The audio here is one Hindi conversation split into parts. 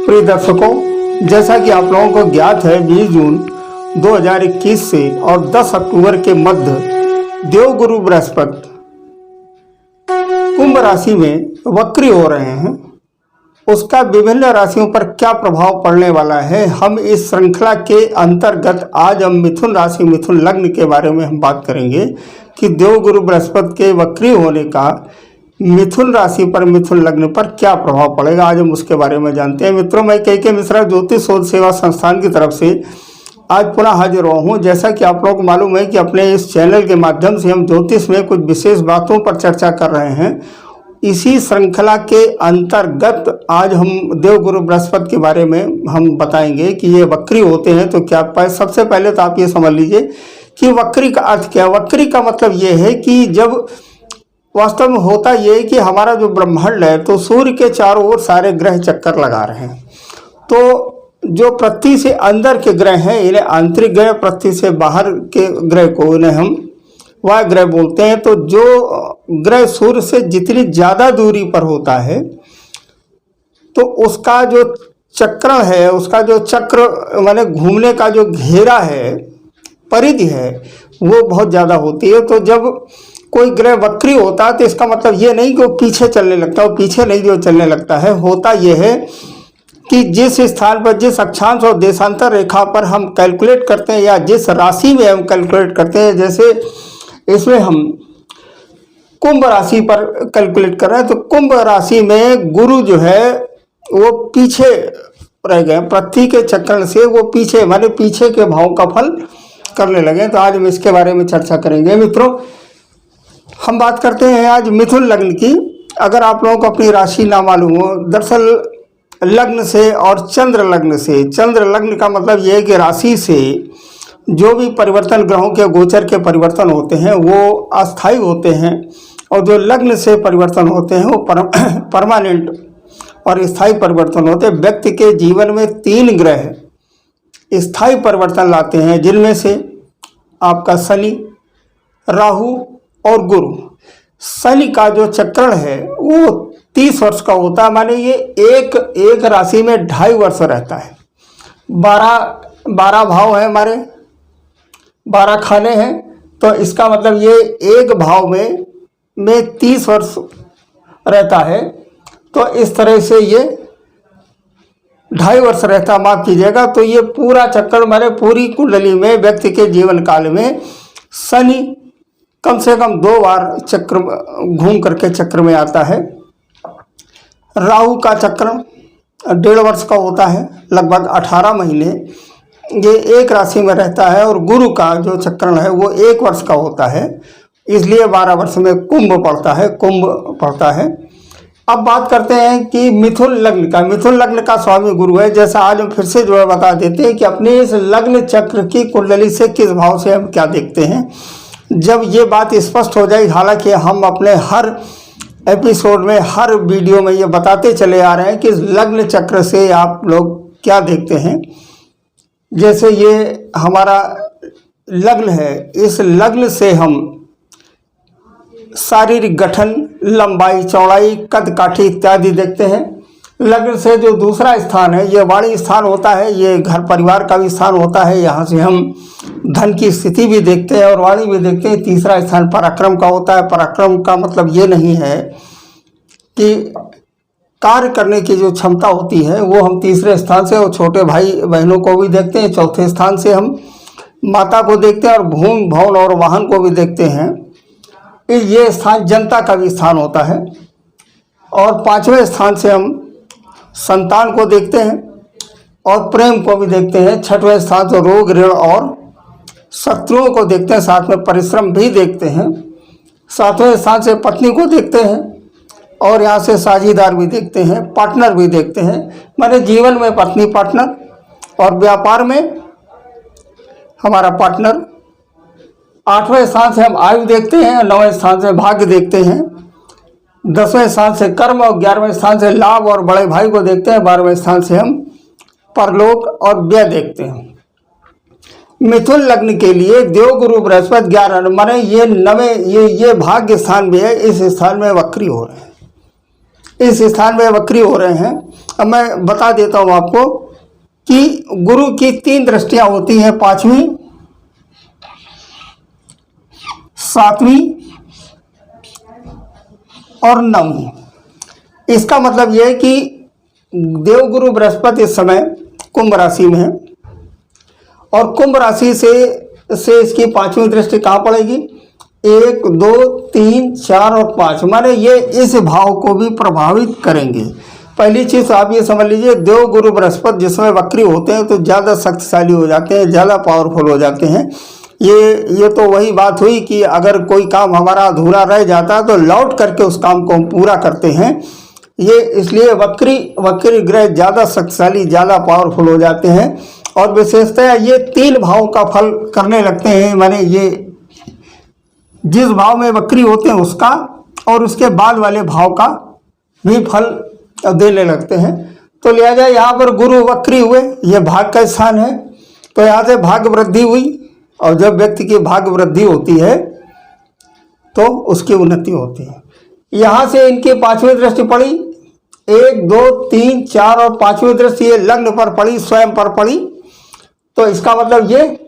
प्रिय दर्शकों, जैसा कि आप लोगों को ज्ञात है 20 जून 2021 से और 10 अक्टूबर के मध्य देवगुरु बृहस्पति कुंभ राशि में वक्री हो रहे हैं। उसका विभिन्न राशियों पर क्या प्रभाव पड़ने वाला है, हम इस श्रृंखला के अंतर्गत आज हम मिथुन राशि मिथुन लग्न के बारे में हम बात करेंगे कि देवगुरु बृहस्पति के वक्री होने का मिथुन राशि पर मिथुन लग्न पर क्या प्रभाव पड़ेगा, आज हम उसके बारे में जानते हैं। मित्रों, मैं के मिश्रा ज्योतिष शोध सेवा संस्थान की तरफ से आज पुनः हाजिर हुआ हूँ। जैसा कि आप लोगों को मालूम है कि अपने इस चैनल के माध्यम से हम ज्योतिष में कुछ विशेष बातों पर चर्चा कर रहे हैं। इसी श्रृंखला के अंतर्गत आज हम देवगुरु बृहस्पति के बारे में हम बताएंगे कि ये वक्री होते हैं तो क्या। सबसे पहले तो आप ये समझ लीजिए कि वक्री का अर्थ क्या है। वक्री का मतलब ये है कि जब वास्तव में होता ये है कि हमारा जो ब्रह्मांड है तो सूर्य के चारों ओर सारे ग्रह चक्कर लगा रहे हैं। तो जो पृथ्वी से अंदर के ग्रह हैं इन्हें आंतरिक ग्रह, पृथ्वी से बाहर के ग्रह को इन्हें हम वाह ग्रह बोलते हैं। तो जो ग्रह सूर्य से जितनी ज़्यादा दूरी पर होता है तो उसका जो चक्रण है, उसका जो चक्र माने घूमने का जो घेरा है, परिधि है, वो बहुत ज़्यादा होती है। तो जब कोई ग्रह वक्री होता है तो इसका मतलब ये नहीं कि वो पीछे चलने लगता है, वो पीछे नहीं जो चलने लगता है। होता ये है कि जिस स्थान पर, जिस अक्षांश और देशांतर रेखा पर हम कैलकुलेट करते हैं या जिस राशि में हम कैलकुलेट करते हैं, जैसे इसमें हम कुंभ राशि पर कैलकुलेट कर रहे हैं तो कुंभ राशि में गुरु जो है वो पीछे रह गए, पृथ्वी के चक्रण से वो पीछे माने पीछे के भाव का फल करने लगे। तो आज हम इसके बारे में चर्चा करेंगे। मित्रों, हम बात करते हैं आज मिथुन लग्न की। अगर आप लोगों को अपनी राशि ना मालूम हो, दरअसल लग्न से और चंद्र लग्न से, चंद्र लग्न का मतलब ये है कि राशि से जो भी परिवर्तन, ग्रहों के गोचर के परिवर्तन होते हैं वो अस्थायी होते हैं, और जो लग्न से परिवर्तन होते हैं वो परमानेंट और स्थायी परिवर्तन होते हैं। व्यक्ति के जीवन में 3 ग्रह स्थायी परिवर्तन लाते हैं, जिनमें से आपका शनि, राहु और गुरु। शनि का जो चक्रण है वो 30 वर्ष का होता है, माने ये एक राशि में 2.5 वर्ष रहता है। 12 भाव है हमारे, 12 खाने हैं, तो इसका मतलब ये एक भाव में 30 वर्ष रहता है। तो इस तरह से ये 2.5 वर्ष रहता, माफ कीजिएगा। तो ये पूरा चक्कर माने पूरी कुंडली में व्यक्ति के जीवन काल में शनि कम से कम 2 बार चक्र घूम करके चक्र में आता है। राहु का चक्र 1.5 वर्ष का होता है, लगभग 18 महीने ये एक राशि में रहता है। और गुरु का जो चक्रण है वो 1 वर्ष का होता है, इसलिए 12 वर्ष में कुंभ पड़ता है। अब बात करते हैं कि मिथुन लग्न का। मिथुन लग्न का स्वामी गुरु है। जैसा आज हम फिर से जो है बता देते हैं कि अपने इस लग्न चक्र की कुंडली से किस भाव से हम क्या देखते हैं। जब ये बात स्पष्ट हो जाए, हालांकि हम अपने हर एपिसोड में, हर वीडियो में ये बताते चले आ रहे हैं कि इस लग्न चक्र से आप लोग क्या देखते हैं। जैसे ये हमारा लग्न है, इस लग्न से हम शारीरिक गठन, लंबाई, चौड़ाई, कद काठी इत्यादि देखते हैं। लग्न से जो दूसरा स्थान है ये वाणी स्थान होता है, ये घर परिवार का भी स्थान होता है। यहाँ से हम धन की स्थिति भी देखते हैं और वाणी भी देखते हैं। तीसरा स्थान पराक्रम का होता है। पराक्रम का मतलब ये नहीं है कि कार्य करने की जो क्षमता होती है वो हम तीसरे स्थान से, और छोटे भाई बहनों को भी देखते हैं। चौथे स्थान से हम माता को देखते हैं और भूमि, भवन और वाहन को भी देखते हैं। ये स्थान जनता का भी स्थान होता है। और 5वें स्थान से हम संतान को देखते हैं और प्रेम को भी देखते हैं। 6वें स्थान से रोग, ऋण और शत्रुओं को देखते हैं, साथ में परिश्रम भी देखते हैं। 7वें स्थान से पत्नी को देखते हैं और यहाँ से साझीदार भी देखते हैं, पार्टनर भी देखते हैं, माने जीवन में पत्नी पार्टनर, और व्यापार में हमारा पार्टनर। 8वें स्थान से हम आयु देखते हैं, 9वें स्थान से भाग्य देखते हैं, 10वें स्थान से कर्म और 11वें स्थान से लाभ और बड़े भाई को देखते हैं, 12वें स्थान से हम परलोक और व्यय देखते हैं। मिथुन लग्न के लिए देवगुरु बृहस्पति 11 माने ये 9वें ये भाग्य स्थान भी है, इस स्थान में वक्री हो रहे हैं। इस स्थान में वक्री हो रहे हैं। अब मैं बता देता हूँ आपको कि गुरु की 3 दृष्टियां होती हैं, 5वीं, 7वीं और 9वीं। इसका मतलब यह है कि देवगुरु बृहस्पति इस समय कुंभ राशि में है और कुंभ राशि से इसकी 5वीं दृष्टि कहाँ पड़ेगी? 1, 2, 3, 4 और 5, माने ये इस भाव को भी प्रभावित करेंगे। पहली चीज़ आप ये समझ लीजिए, देवगुरु बृहस्पति जिसमें वक्री होते हैं तो ज़्यादा शक्तिशाली हो जाते हैं, ज़्यादा पावरफुल हो जाते हैं। ये तो वही बात हुई कि अगर कोई काम हमारा अधूरा रह जाता है तो लौट करके उस काम को हम पूरा करते हैं। ये इसलिए वक्री ग्रह ज़्यादा शक्तिशाली, ज़्यादा पावरफुल हो जाते हैं और विशेषतः ये 3 भावों का फल करने लगते हैं। माने ये जिस भाव में वक्री होते हैं उसका और उसके बाद वाले भाव का भी फल देने लगते हैं। तो लिहाजा यहाँ पर गुरु वक्री हुए, ये भाग का स्थान है, तो यहाँ से भाग्य वृद्धि हुई और जब व्यक्ति की भाग्य वृद्धि होती है तो उसकी उन्नति होती है। यहाँ से इनकी 5वीं दृष्टि पड़ी, 1, 2, 3, 4 और 5वीं दृष्टि ये लग्न पर पड़ी, स्वयं पर पड़ी। तो इसका मतलब ये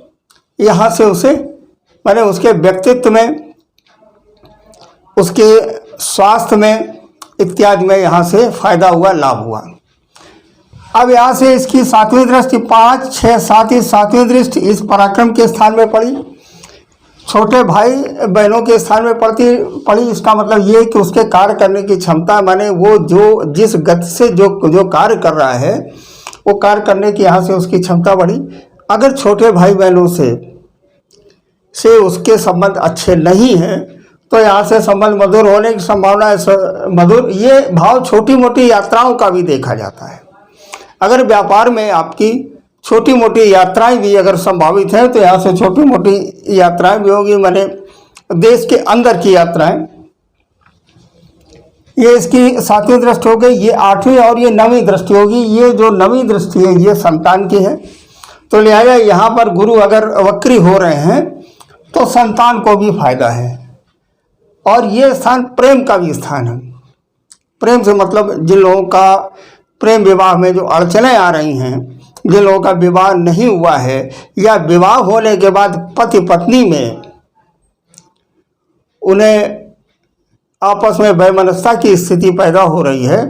यहाँ से उसे माने उसके व्यक्तित्व में, उसके स्वास्थ्य में इत्यादि में यहाँ से फायदा हुआ, लाभ हुआ। अब यहाँ से इसकी 7वीं दृष्टि 5, 6, 7 ही 7वीं दृष्टि इस पराक्रम के स्थान में पड़ी, छोटे भाई बहनों के स्थान में पड़ी। इसका मतलब ये है कि उसके कार्य करने की क्षमता, माने वो जो जिस गति से जो कार्य कर रहा है वो कार्य करने की यहाँ से उसकी क्षमता बढ़ी। अगर छोटे भाई बहनों से उसके संबंध अच्छे नहीं हैं तो यहाँ से संबंध मधुर होने की संभावना है। मधुर ये भाव छोटी मोटी यात्राओं का भी देखा जाता है। अगर व्यापार में आपकी छोटी मोटी यात्राएं भी अगर संभावित हैं तो यहाँ से छोटी मोटी यात्राएं भी होगी, माने देश के अंदर की यात्राएं। ये इसकी 7वीं दृष्टि हो गई, ये 8वीं और ये 9वीं दृष्टि होगी। ये जो 9वीं दृष्टि है ये संतान की है। तो लिहाजा यहाँ पर गुरु अगर वक्री हो रहे हैं तो संतान को भी फायदा है। और ये स्थान प्रेम का भी स्थान है। प्रेम से मतलब जिन लोगों का प्रेम विवाह में जो अड़चनें आ रही हैं, जिन लोगों का विवाह नहीं हुआ है या विवाह होने के बाद पति पत्नी में उन्हें आपस में वैमनस्यता की स्थिति पैदा हो रही है,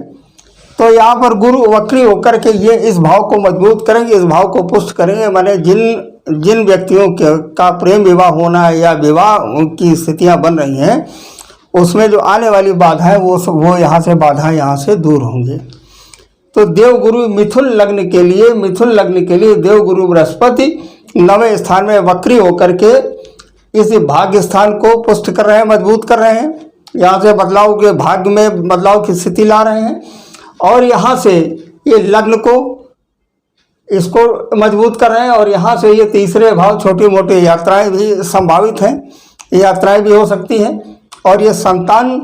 तो यहाँ पर गुरु वक्री होकर के ये इस भाव को मजबूत करेंगे, इस भाव को पुष्ट करेंगे। माने जिन व्यक्तियों का प्रेम विवाह होना है या विवाह की स्थितियाँ बन रही हैं उसमें जो आने वाली बाधाएं वो यहाँ से बाधाएं यहाँ से दूर होंगे। तो देवगुरु मिथुन लग्न के लिए देवगुरु बृहस्पति 9वें स्थान में वक्री होकर के इस भाग्य स्थान को पुष्ट कर रहे हैं, मजबूत कर रहे हैं। यहाँ से बदलाव के भाग्य में बदलाव की स्थिति ला रहे हैं और यहाँ से ये लग्न को इसको मजबूत कर रहे हैं। और यहाँ से ये तीसरे भाव छोटी मोटी यात्राएं भी संभावित हैं, यात्राएं भी हो सकती हैं। और ये संतान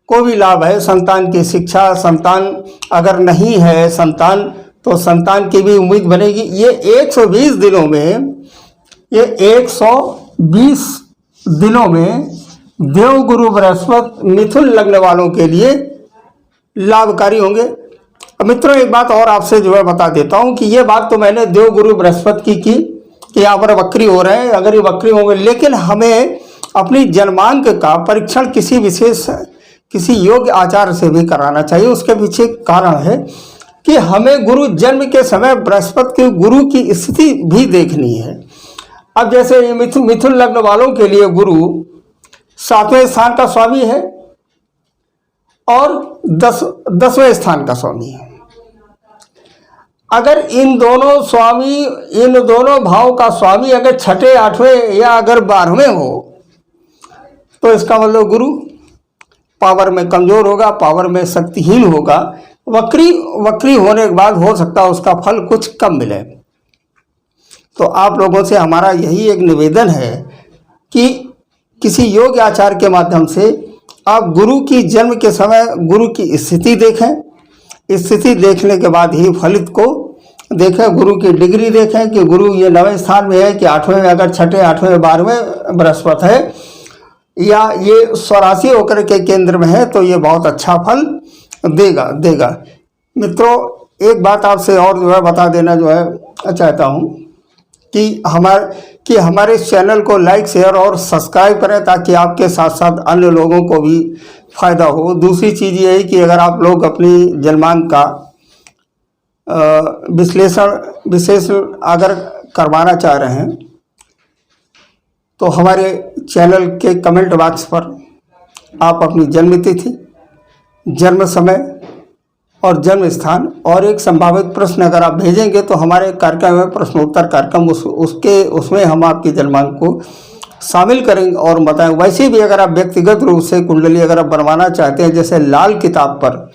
को भी लाभ है, संतान की शिक्षा, संतान अगर नहीं है संतान तो संतान की भी उम्मीद बनेगी। ये 120 दिनों में देवगुरु बृहस्पति मिथुन लग्न वालों के लिए लाभकारी होंगे। मित्रों एक बात और आपसे जो है बता देता हूँ कि ये बात तो मैंने देवगुरु बृहस्पति की कि यहाँ पर वक्री हो रहे हैं, अगर ये वक्री होंगे, लेकिन हमें अपनी जन्मांक का परीक्षण किसी योग्य आचार्य से भी कराना चाहिए। उसके पीछे कारण है कि हमें गुरु जन्म के समय बृहस्पति के गुरु की स्थिति भी देखनी है। अब जैसे ये मिथुन लग्न वालों के लिए गुरु 7वें स्थान का स्वामी है और 10वें स्थान का स्वामी है। अगर इन दोनों भाव का स्वामी अगर 6, 8वें या अगर 12वें हो तो इसका मतलब गुरु पावर में कमजोर होगा, पावर में शक्तिहीन होगा। वक्री होने के बाद हो सकता है उसका फल कुछ कम मिले। तो आप लोगों से हमारा यही एक निवेदन है कि किसी योग्य आचार्य के माध्यम से आप गुरु की जन्म के समय गुरु की स्थिति देखें। स्थिति देखने के बाद ही फलित को देखें, गुरु की डिग्री देखें कि गुरु ये 9वें स्थान में है कि 8वें में, अगर 6, 8वें, 12वें बृहस्पति है या ये स्वराशि होकर के केंद्र में है तो ये बहुत अच्छा फल देगा देगा। मित्रों, एक बात आपसे और जो है बता देना जो है चाहता हूँ कि हमारे इस चैनल को लाइक, शेयर और सब्सक्राइब करें, ताकि आपके साथ साथ अन्य लोगों को भी फ़ायदा हो। दूसरी चीज़ ये है कि अगर आप लोग अपनी जन्मांक का विश्लेषण अगर करवाना चाह रहे हैं तो हमारे चैनल के कमेंट बॉक्स पर आप अपनी जन्म तिथि, जन्म समय और जन्म स्थान और एक संभावित प्रश्न अगर आप भेजेंगे तो हमारे कार्यक्रम में प्रश्नोत्तर कार्यक्रम उसमें हम आपकी जन्मांक को शामिल करेंगे और बताएंगे। वैसे भी अगर आप व्यक्तिगत रूप से कुंडली अगर आप बनवाना चाहते हैं, जैसे लाल किताब पर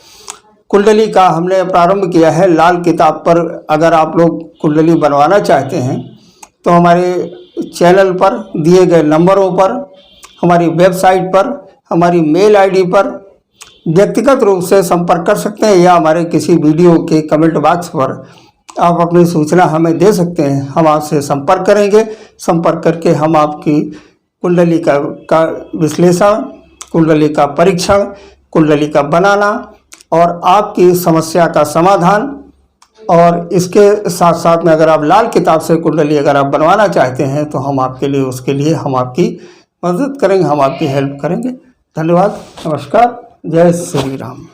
कुंडली का हमने प्रारंभ किया है, लाल किताब पर अगर आप लोग कुंडली बनवाना चाहते हैं तो हमारे चैनल पर दिए गए नंबरों पर, हमारी वेबसाइट पर, हमारी मेल आईडी पर व्यक्तिगत रूप से संपर्क कर सकते हैं, या हमारे किसी वीडियो के कमेंट बॉक्स पर आप अपनी सूचना हमें दे सकते हैं। हम आपसे संपर्क करेंगे। संपर्क करके हम आपकी कुंडली का विश्लेषण, कुंडली का परीक्षण, कुंडली का बनाना और आपकी समस्या का समाधान, और इसके साथ साथ में अगर आप लाल किताब से कुंडली अगर आप बनवाना चाहते हैं तो हम आपके लिए उसके लिए हम आपकी मदद करेंगे, हम आपकी हेल्प करेंगे। धन्यवाद, नमस्कार, जय श्री राम।